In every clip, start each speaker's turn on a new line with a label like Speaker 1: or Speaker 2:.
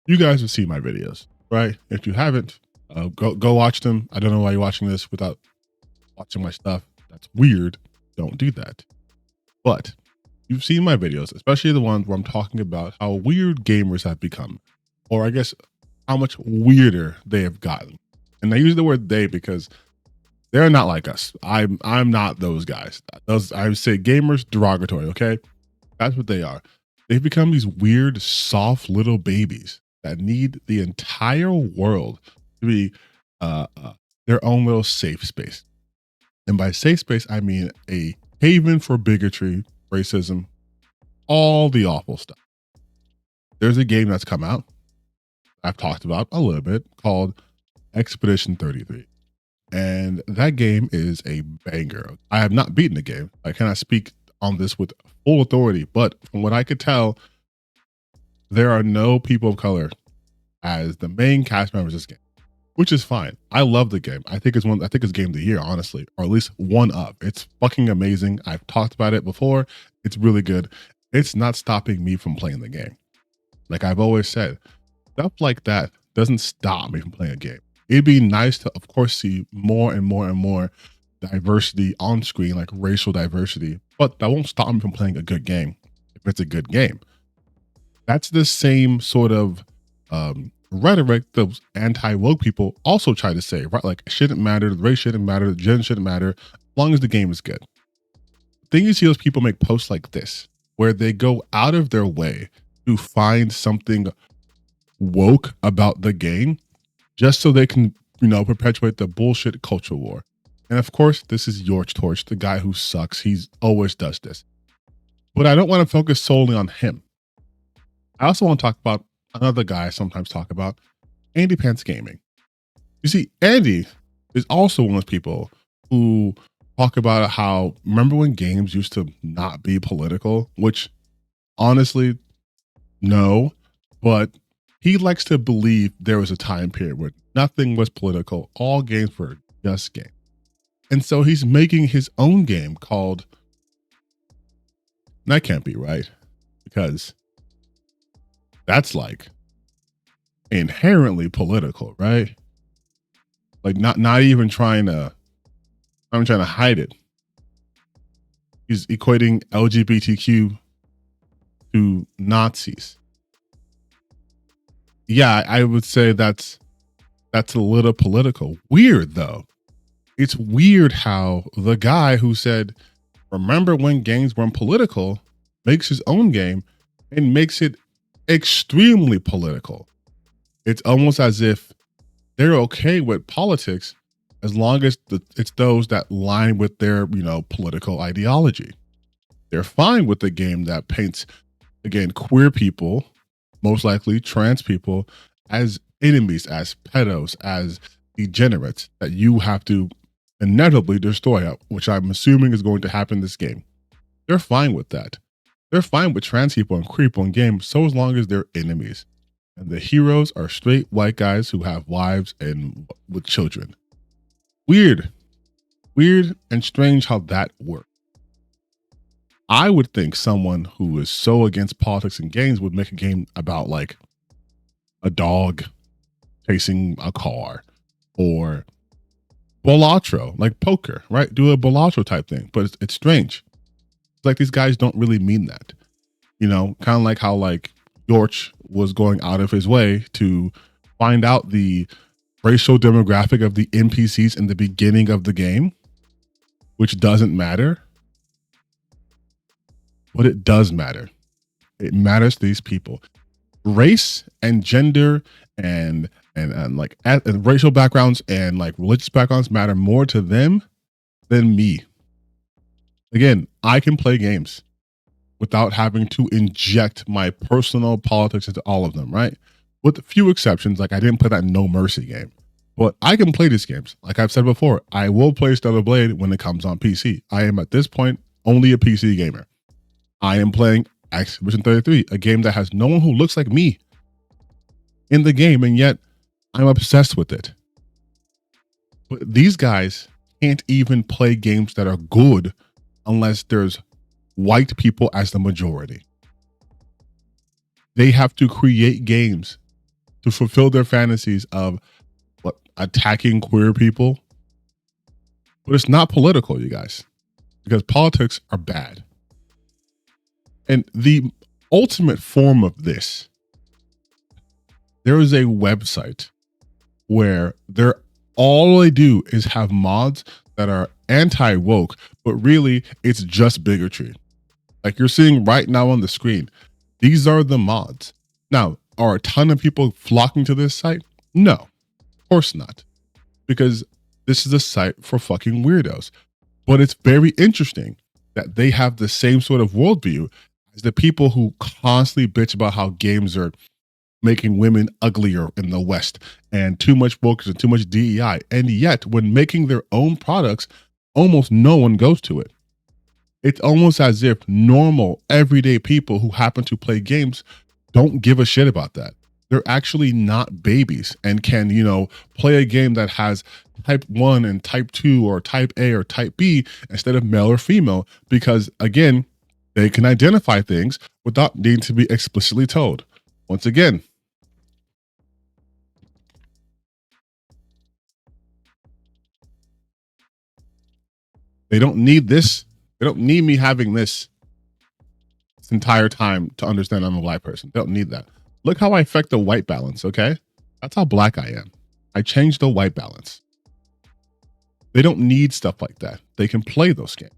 Speaker 1: You guys have seen my videos, right? If you haven't, go watch them. I don't know why you're watching this without watching my stuff. That's weird. Don't do that. But you've seen my videos, especially the ones where I'm talking about how weird gamers have become, or I guess how much weirder they have gotten. And I use the word they because they're not like us. I'm not those guys. Those I would say gamers derogatory. Okay, that's what they are. They've become these weird, soft little babies that need the entire world to be their own little safe space. And by safe space, I mean a haven for bigotry, racism, all the awful stuff. There's a game that's come out, I've talked about a little bit, called Expedition 33. And that game is a banger. I have not beaten the game. I cannot speak on this with full authority, but from what I could tell, there are no people of color as the main cast members of this game, which is fine. I love the game. I think it's game of the year, honestly, or at least one of. It's fucking amazing. I've talked about it before. It's really good. It's not stopping me from playing the game. Like I've always said, stuff like that doesn't stop me from playing a game. It'd be nice to, of course, see more and more and more diversity on screen, like racial diversity, but that won't stop me from playing a good game if it's a good game. That's the same sort of rhetoric those anti-woke people also try to say, right? Like, it shouldn't matter, the race shouldn't matter, the gender shouldn't matter, as long as the game is good. Then you see those people make posts like this, where they go out of their way to find something woke about the game just so they can, perpetuate the bullshit culture war. And of course, this is George Torch, the guy who sucks. He's always does this. But I don't want to focus solely on him. I also want to talk about another guy I sometimes talk about, Andy Pants Gaming. You see, Andy is also one of those people who talk about how, remember when games used to not be political? Which, honestly, no. But he likes to believe there was a time period where nothing was political. All games were just games. And so he's making his own game called, that can't be right, because that's like inherently political, right? Like not even trying to, I'm trying to hide it. He's equating LGBTQ to Nazis. Yeah, I would say that's a little political. Weird though. It's weird how the guy who said, remember when games weren't political, makes his own game and makes it extremely political. It's almost as if they're okay with politics as long as it's those that line with their, political ideology. They're fine with the game that paints, again, queer people, most likely trans people, as enemies, as pedos, as degenerates that you have to inevitably destroy, which I'm assuming is going to happen in this game. They're fine with that. They're fine with trans people and queer people in games so as long as they're enemies. And the heroes are straight white guys who have wives and with children. Weird and strange how that works. I would think someone who is so against politics in games would make a game about like a dog chasing a car or Balatro, like poker, right? Do a Balatro type thing, but it's strange. It's like these guys don't really mean that, kind of like how like George was going out of his way to find out the racial demographic of the NPCs in the beginning of the game, which doesn't matter. But it does matter. It matters to these people. Race and gender and racial backgrounds and like religious backgrounds matter more to them than me. Again, I can play games without having to inject my personal politics into all of them, right? With a few exceptions, like I didn't play that No Mercy game. But I can play these games. Like I've said before, I will play Stellar Blade when it comes on PC. I am at this point only a PC gamer. I am playing Expedition 33, a game that has no one who looks like me in the game, and yet I'm obsessed with it. But these guys can't even play games that are good unless there's white people as the majority. They have to create games to fulfill their fantasies of what attacking queer people. But it's not political, you guys, because politics are bad. And the ultimate form of this, there is a website where all they do is have mods that are anti-woke, but really it's just bigotry. Like you're seeing right now on the screen, these are the mods. Now, are a ton of people flocking to this site? No, of course not, because this is a site for fucking weirdos. But it's very interesting that they have the same sort of worldview as the people who constantly bitch about how games are making women uglier in the West and too much focus and too much DEI. And yet, when making their own products, almost no one goes to it. It's almost as if normal, everyday people who happen to play games don't give a shit about that. They're actually not babies and can, play a game that has type 1 and type 2 or type A or type B instead of male or female, because again, they can identify things without needing to be explicitly told. Once again, they don't need this. They don't need me having this entire time to understand I'm a black person. They don't need that. Look how I affect the white balance, okay? That's how black I am. I changed the white balance. They don't need stuff like that. They can play those games.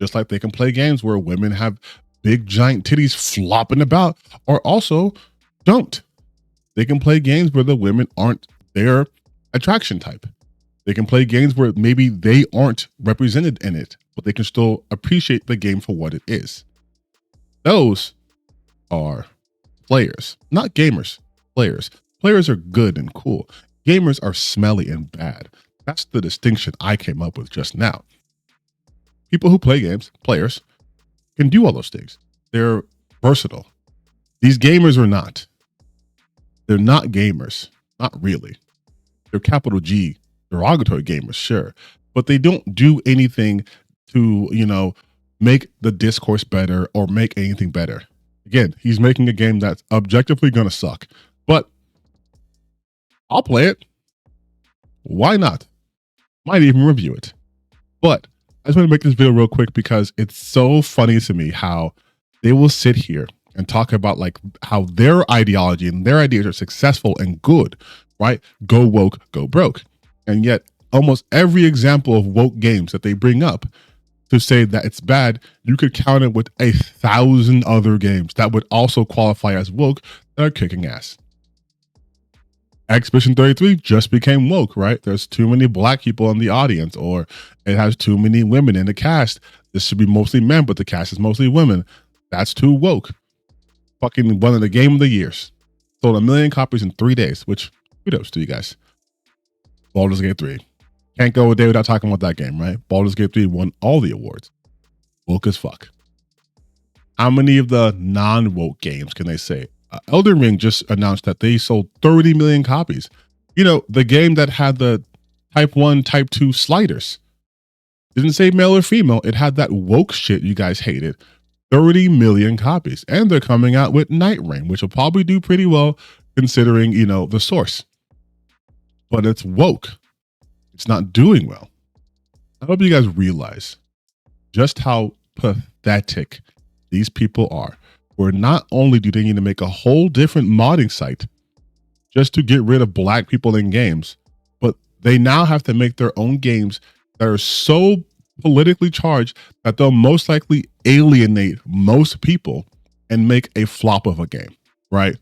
Speaker 1: Just like they can play games where women have big giant titties flopping about, or also don't. They can play games where the women aren't their attraction type. They can play games where maybe they aren't represented in it, but they can still appreciate the game for what it is. Those are players, not gamers. Players. Players are good and cool. Gamers are smelly and bad. That's the distinction I came up with just now. People who play games, players, can do all those things. They're versatile. These gamers are not. They're not gamers. Not really. They're capital G, derogatory gamers, sure. But they don't do anything to, make the discourse better or make anything better. Again, he's making a game that's objectively going to suck. But I'll play it. Why not? Might even review it. But I just want to make this video real quick because it's so funny to me how they will sit here and talk about like how their ideology and their ideas are successful and good, right? Go woke, go broke. And yet almost every example of woke games that they bring up to say that it's bad, you could count it with 1,000 other games that would also qualify as woke that are kicking ass. Expedition 33 just became woke, right? There's too many black people in the audience, or it has too many women in the cast. This should be mostly men, but the cast is mostly women. That's too woke. Fucking one of the game of the years. Sold 1 million copies in 3 days, which kudos to you guys. Baldur's Gate 3. Can't go a day without talking about that game, right? Baldur's Gate 3 won all the awards. Woke as fuck. How many of the non-woke games can they say? Elden Ring just announced that they sold 30 million copies. The game that had the type 1, type 2 sliders. Didn't say male or female. It had that woke shit you guys hated. 30 million copies. And they're coming out with Night Rain, which will probably do pretty well considering, the source. But it's woke. It's not doing well. I hope you guys realize just how pathetic these people are. Where not only do they need to make a whole different modding site just to get rid of black people in games, but they now have to make their own games that are so politically charged that they'll most likely alienate most people and make a flop of a game, right?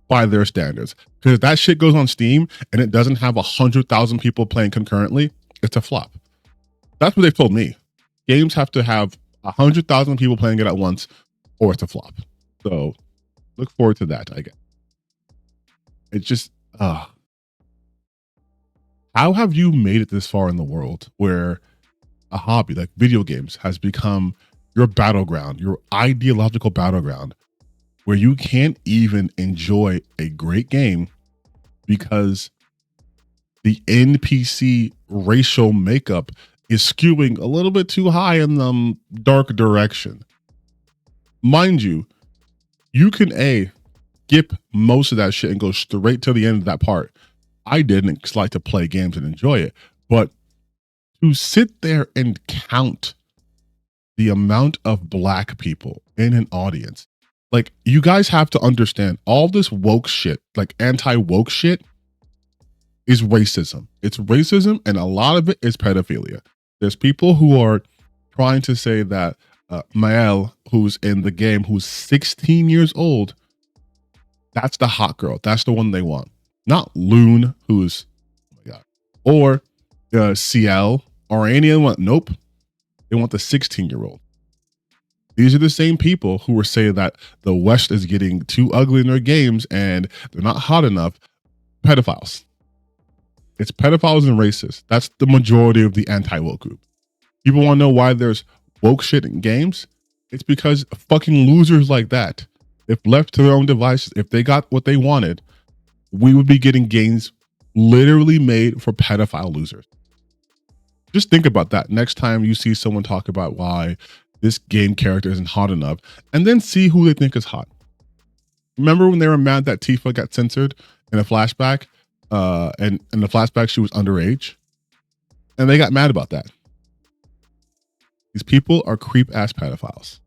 Speaker 1: By their standards. Because if that shit goes on Steam and it doesn't have 100,000 people playing concurrently, it's a flop. That's what they told me. Games have to have 100,000 people playing it at once or it's a flop. So look forward to that, I guess. It's just, how have you made it this far in the world where a hobby like video games has become your battleground, your ideological battleground, where you can't even enjoy a great game because the NPC racial makeup is skewing a little bit too high in the dark direction? Mind you, you can skip most of that shit and go straight to the end of that part. I didn't just like to play games and enjoy it, but to sit there and count the amount of black people in an audience, like, you guys have to understand all this woke shit, like anti-woke shit, is racism. It's racism, and a lot of it is pedophilia. There's people who are trying to say that Mael, who's in the game, who's 16 years old, that's the hot girl. That's the one they want. Not Loon, who's, oh my God, or CL, or anyone. Nope. They want the 16-year-old. These are the same people who were saying that the West is getting too ugly in their games and they're not hot enough. Pedophiles. It's pedophiles and racists. That's the majority of the anti-woke group. People want to know why there's woke shit in games? It's because fucking losers like that, if left to their own devices, if they got what they wanted, we would be getting games literally made for pedophile losers. Just think about that next time you see someone talk about why this game character isn't hot enough, and then see who they think is hot. Remember when they were mad that Tifa got censored in a flashback? And in the flashback, she was underage, and they got mad about that. These people are creep ass pedophiles,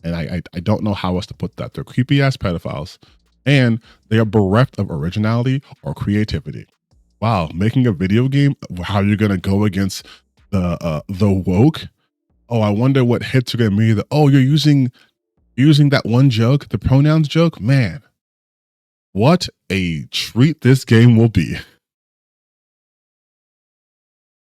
Speaker 1: and I don't know how else to put that. They're creepy ass pedophiles, and they are bereft of originality or creativity. Wow, making a video game, how you're gonna go against the woke? Oh, I wonder what hits are gonna be. Oh, you're using that one joke, the pronouns joke, man. What a treat this game will be.